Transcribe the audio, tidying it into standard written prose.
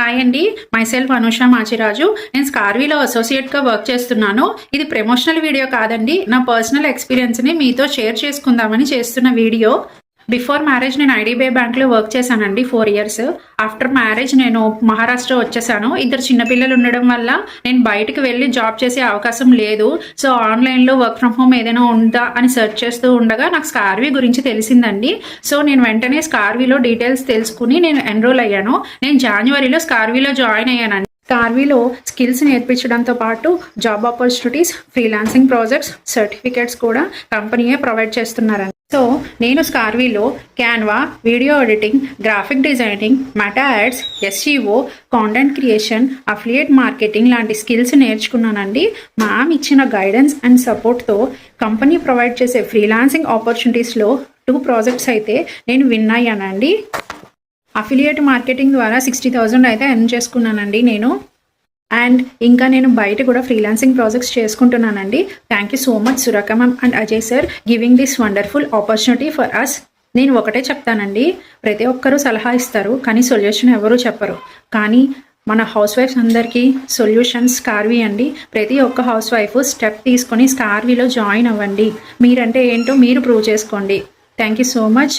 Hi అండి, myself Anusha Machiraju. నేను స్కార్వీలో అసోసియేట్గా work చేస్తున్నాను. ఇది ప్రమోషనల్ వీడియో కాదండి, నా పర్సనల్ ఎక్స్పీరియన్స్ని మీతో షేర్ చేసుకుందామని చేస్తున్న వీడియో. బిఫోర్ మ్యారేజ్ నేను ఐడిబిఐ బ్యాంక్లో వర్క్ చేశానండి 4 ఇయర్స్. ఆఫ్టర్ మ్యారేజ్ నేను మహారాష్ట్ర వచ్చేసాను. 2 చిన్నపిల్లలు ఉండడం వల్ల నేను బయటకు వెళ్ళి జాబ్ చేసే అవకాశం లేదు. సో ఆన్లైన్లో వర్క్ ఫ్రమ్ హోమ్ ఏదైనా ఉందా అని సెర్చ్ చేస్తూ ఉండగా నాకు స్కార్వీ గురించి తెలిసిందండి. సో నేను వెంటనే స్కార్వీలో డీటెయిల్స్ తెలుసుకుని నేను ఎన్రోల్ అయ్యాను. నేను జనవరిలో స్కార్వీలో జాయిన్ అయ్యానండి. స్కార్వీలో స్కిల్స్ నేర్పించడంతో పాటు job opportunities, freelancing projects, certificates కూడా కంపెనీయే ప్రొవైడ్ చేస్తున్నారండి. సో నేను స్కార్వీలో Canva, video editing, graphic designing, Meta ads, SEO, content creation, affiliate marketing లాంటి స్కిల్స్ నేర్చుకున్నానండి. మ్యామ్ ఇచ్చిన గైడెన్స్ అండ్ సపోర్ట్తో కంపెనీ ప్రొవైడ్ చేసే ఫ్రీలాన్సింగ్ ఆపర్చునిటీస్లో 2 ప్రాజెక్ట్స్ అయితే నేను విన్ అయ్యానండి. అఫిలియేట్ మార్కెటింగ్ ద్వారా 60,000 అయితే ఎర్న్ చేసుకున్నానండి నేను. అండ్ ఇంకా నేను బయట కూడా ఫ్రీలాన్సింగ్ ప్రాజెక్ట్స్ చేసుకుంటున్నానండి. Thank you so much Surekha ma'am and Ajay sir giving this wonderful opportunity for us. నేను ఒకటే చెప్తానండి, ప్రతి ఒక్కరూ సలహా ఇస్తారు కానీ సొల్యూషన్ ఎవరూ చెప్పరు. కానీ మన హౌస్ వైఫ్స్ అందరికీ సొల్యూషన్ స్కార్వీ అండి. ప్రతి ఒక్క హౌస్ వైఫ్ స్టెప్ తీసుకొని స్కార్వీలో జాయిన్ అవ్వండి. మీరంటే ఏంటో మీరు ప్రూవ్ చేసుకోండి. Thank you so much.